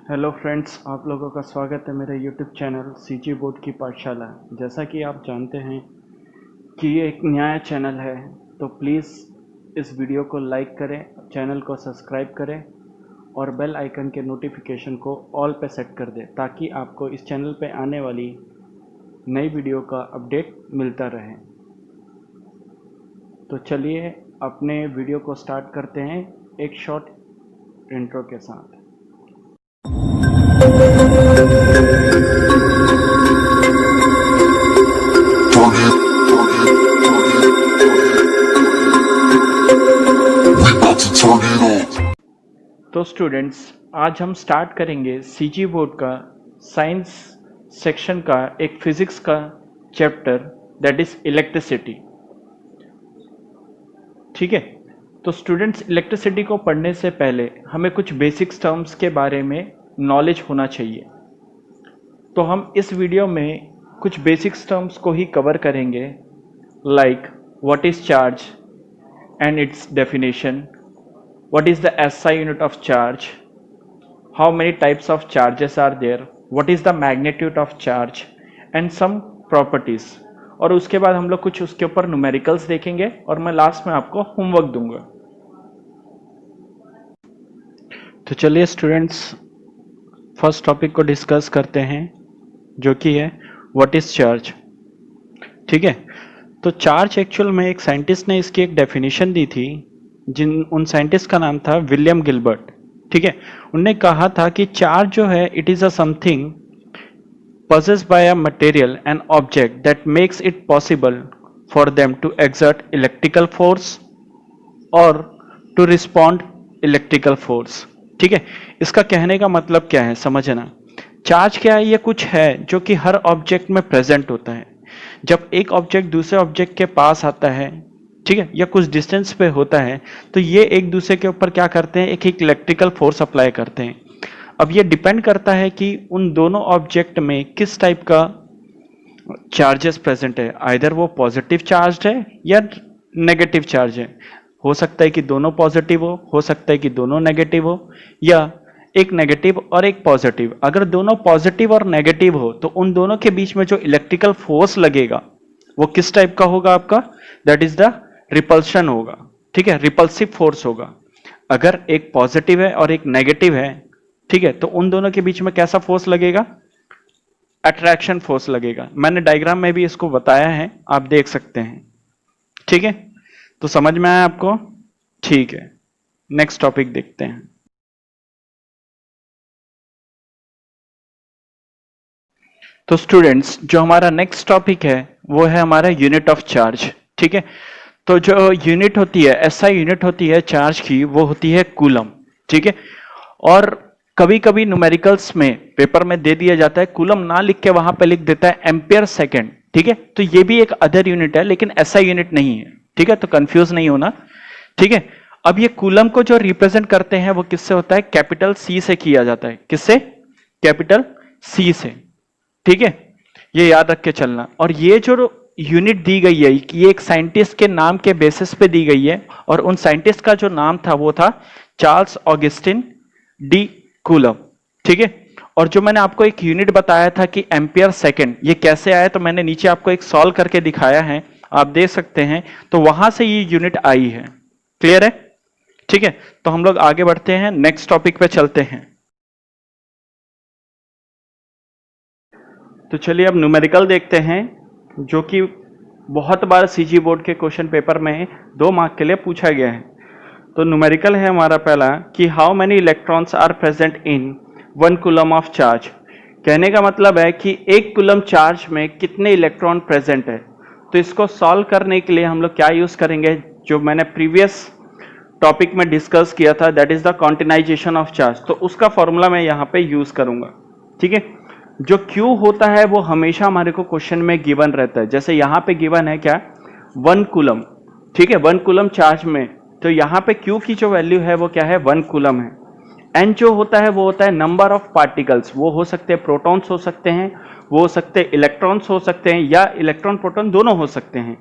Hello friends, आप लोगों का स्वागत है मेरे यूट्यूब चैनल सीजी बोर्ड की पाठशाला। जैसा कि आप जानते हैं कि ये एक नया चैनल है, तो प्लीज़ इस वीडियो को लाइक करें, चैनल को सब्सक्राइब करें और बेल आइकन के नोटिफिकेशन को ऑल पे सेट कर दें ताकि आपको इस चैनल पे आने वाली नई वीडियो का अपडेट मिलता रहे। तो चलिए अपने वीडियो को स्टार्ट करते हैं एक शॉर्ट इंट्रो के साथ। तो स्टूडेंट्स, आज हम स्टार्ट करेंगे सीजी बोर्ड का साइंस सेक्शन का एक फिजिक्स का चैप्टर दैट इज इलेक्ट्रिसिटी। ठीक है, तो स्टूडेंट्स, इलेक्ट्रिसिटी को पढ़ने से पहले हमें कुछ बेसिक्स टर्म्स के बारे में नॉलेज होना चाहिए। तो हम इस वीडियो में कुछ बेसिक्स टर्म्स को ही कवर करेंगे, like what is charge and its definition, what is the SI unit of charge, how many types of charges are there, what is the magnitude of charge and some properties। और उसके बाद हम लोग कुछ उसके ऊपर numericals देखेंगे और मैं लास्ट में आपको होमवर्क दूंगा। तो चलिए स्टूडेंट्स, फर्स्ट टॉपिक को डिस्कस करते हैं जो कि है व्हाट इज चार्ज। ठीक है, तो चार्ज एक्चुअल में एक साइंटिस्ट ने इसकी एक डेफिनेशन दी थी, उन साइंटिस्ट का नाम था विलियम गिलबर्ट। ठीक है, उनने कहा था कि चार्ज जो है it is a something possessed by a material and object that makes it possible for them to exert electrical force or to respond electrical force। ठीक है, इसका कहने का मतलब क्या है समझना। चार्ज क्या है? ये कुछ है जो कि हर ऑब्जेक्ट में प्रेजेंट होता है। जब एक ऑब्जेक्ट दूसरे ऑब्जेक्ट के पास आता है, ठीक है, या कुछ डिस्टेंस पे होता है, तो ये एक दूसरे के ऊपर क्या करते हैं, एक इलेक्ट्रिकल फोर्स अप्लाई करते हैं। अब ये डिपेंड करता है कि उन दोनों ऑब्जेक्ट में किस टाइप का चार्जेस प्रेजेंट है। आइदर वो पॉजिटिव चार्ज है या नेगेटिव चार्ज है। हो सकता है कि दोनों पॉजिटिव हो सकता है कि दोनों नेगेटिव हो, या एक नेगेटिव और एक पॉजिटिव। अगर दोनों पॉजिटिव और नेगेटिव हो तो उन दोनों के बीच में जो इलेक्ट्रिकल फोर्स लगेगा वो किस टाइप का होगा आपका? दैट इज द रिपल्शन होगा। ठीक है, रिपल्सिव फोर्स होगा। अगर एक पॉजिटिव है और एक नेगेटिव है, ठीक है, तो उन दोनों के बीच में कैसा फोर्स लगेगा? अट्रैक्शन फोर्स लगेगा। मैंने डायग्राम में भी इसको बताया है, आप देख सकते हैं। ठीक है, तो समझ में आया आपको? ठीक है, नेक्स्ट टॉपिक देखते हैं। तो स्टूडेंट्स, जो हमारा नेक्स्ट टॉपिक है वो है हमारा यूनिट ऑफ चार्ज। ठीक है, तो जो यूनिट होती है, एसआई यूनिट होती है चार्ज की, वो होती है कूलम। ठीक है, और कभी कभी न्यूमेरिकल्स में पेपर में दे दिया जाता है, कूलम ना लिख के वहां पे लिख देता है एम्पियर सेकेंड। ठीक है, तो ये भी एक अदर यूनिट है लेकिन एसआई यूनिट नहीं है। ठीक है, तो कंफ्यूज नहीं होना। ठीक है, अब ये कूलम को जो रिप्रेजेंट करते हैं वो किससे होता है? कैपिटल सी से किया जाता है। किससे? कैपिटल सी से। ठीक है, ये याद रख के चलना। और ये जो यूनिट दी गई है ये एक साइंटिस्ट के नाम के बेसिस पे दी गई है, और उन साइंटिस्ट का जो नाम था वो था चार्ल्स ऑगस्टिन डी कूलम। ठीक है, और जो मैंने आपको एक यूनिट बताया था कि एम्पियर सेकेंड, ये कैसे आया, तो मैंने नीचे आपको एक सॉल्व करके दिखाया है, आप देख सकते हैं। तो वहां से ये यूनिट आई है। क्लियर है? ठीक है, तो हम लोग आगे बढ़ते हैं, नेक्स्ट टॉपिक पे चलते हैं। तो चलिए अब न्यूमेरिकल देखते हैं, जो कि बहुत बार सीजी बोर्ड के क्वेश्चन पेपर में 2 मार्क के लिए पूछा गया है। तो न्यूमेरिकल है हमारा पहला कि how many electrons are present in 1 coulomb of charge. कहने का मतलब है कि 1 कूलम चार्ज में कितने इलेक्ट्रॉन प्रेजेंट है। तो इसको सॉल्व करने के लिए हम लोग क्या यूज करेंगे, जो मैंने प्रीवियस टॉपिक में डिस्कस किया था, that is the quantization of charge. तो उसका फॉर्मूला मैं यहाँ पे यूज करूंगा। ठीक है, जो Q होता है वो हमेशा हमारे को क्वेश्चन में गिवन रहता है। जैसे यहाँ पे गिवन है क्या? 1 कूलम। ठीक है, 1 कूलम चार्ज में, तो यहाँ पे Q की जो वैल्यू है वो क्या है? 1 कूलम है। N जो होता है वो होता है नंबर ऑफ पार्टिकल्स। वो हो सकते हैं प्रोटॉन्स हो सकते हैं, वो हो सकते हैं इलेक्ट्रॉन्स हो सकते हैं, या इलेक्ट्रॉन प्रोटॉन दोनों हो सकते हैं।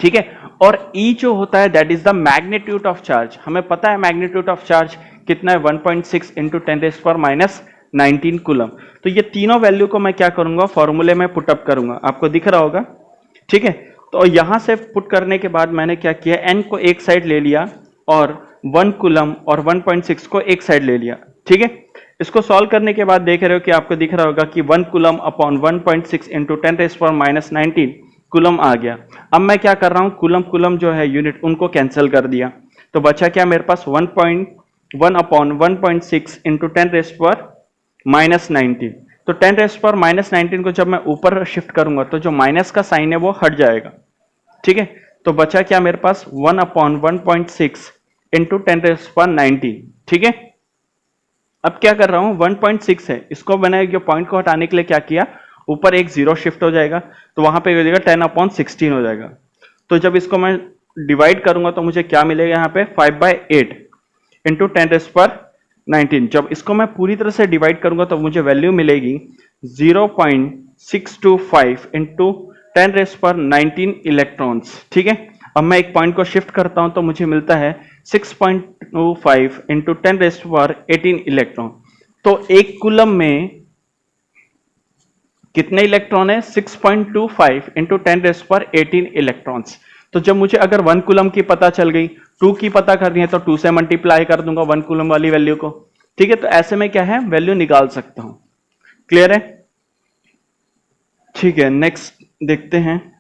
ठीक है, और E जो होता है that is the magnitude of charge. हमें पता है मैग्नीट्यूड ऑफ चार्ज कितना है 1.6 इंटू 10⁻⁻19 कूलम। तो ये तीनों वैल्यू को मैं क्या करूंगा, फॉर्मूले में पुटअप करूंगा, आपको दिख रहा होगा, ठीक है। तो यहां से पुट करने के बाद मैंने क्या किया, n को एक साइड ले लिया और 1 कूलम और 1.6 को एक साइड ले लिया, ठीक है। इसको सॉल्व करने के बाद देख रहे हो कि आपको दिख रहा होगा कि 1 कूलम अपॉन 1.6 इंटू 10⁻⁻19 कूलम आ गया। अब मैं क्या कर रहा हूं, कूलम कूलम जो है यूनिट उनको कैंसिल कर दिया, तो बचा क्या मेरे पास 1.1 अपॉन 1.6 इंटू 10⁻⁻19। तो 10⁻⁻19 को जब मैं ऊपर शिफ्ट करूंगा तो जो माइनस का साइन है वो हट जाएगा, ठीक है। तो बचा क्या मेरे पास 1 अपॉन 1.6 इंटू 10⁻⁻19, ठीक है। अब क्या कर रहा हूं, 1.6 है, इसको मैंने जो पॉइंट को हटाने के लिए क्या किया, ऊपर एक जीरो शिफ्ट हो जाएगा, तो वहां पे हो जाएगा 10/16 हो जाएगा। तो जब इसको मैं डिवाइड करूंगा तो मुझे क्या मिलेगा, यहाँ पे 5/8 इंटू 10⁻19। जब इसको मैं पूरी तरह से डिवाइड करूंगा तो मुझे वैल्यू मिलेगी 0.625 इंटू 10⁻19 इलेक्ट्रॉन्स, ठीक है। अब मैं एक पॉइंट को शिफ्ट करता हूं तो मुझे मिलता है 6.25 इंटू 10⁻18 इलेक्ट्रॉन। तो एक कूलम में कितने इलेक्ट्रॉन है, 6.25 इंटू 10⁻18 इलेक्ट्रॉन्स। तो जब मुझे अगर 1 कूलम की पता चल गई, 2 की पता करनी है तो 2 से मल्टीप्लाई कर दूंगा 1 कूलम वाली वैल्यू को, ठीक है। तो ऐसे में क्या है, वैल्यू निकाल सकता हूं। क्लियर है, ठीक है। नेक्स्ट देखते हैं।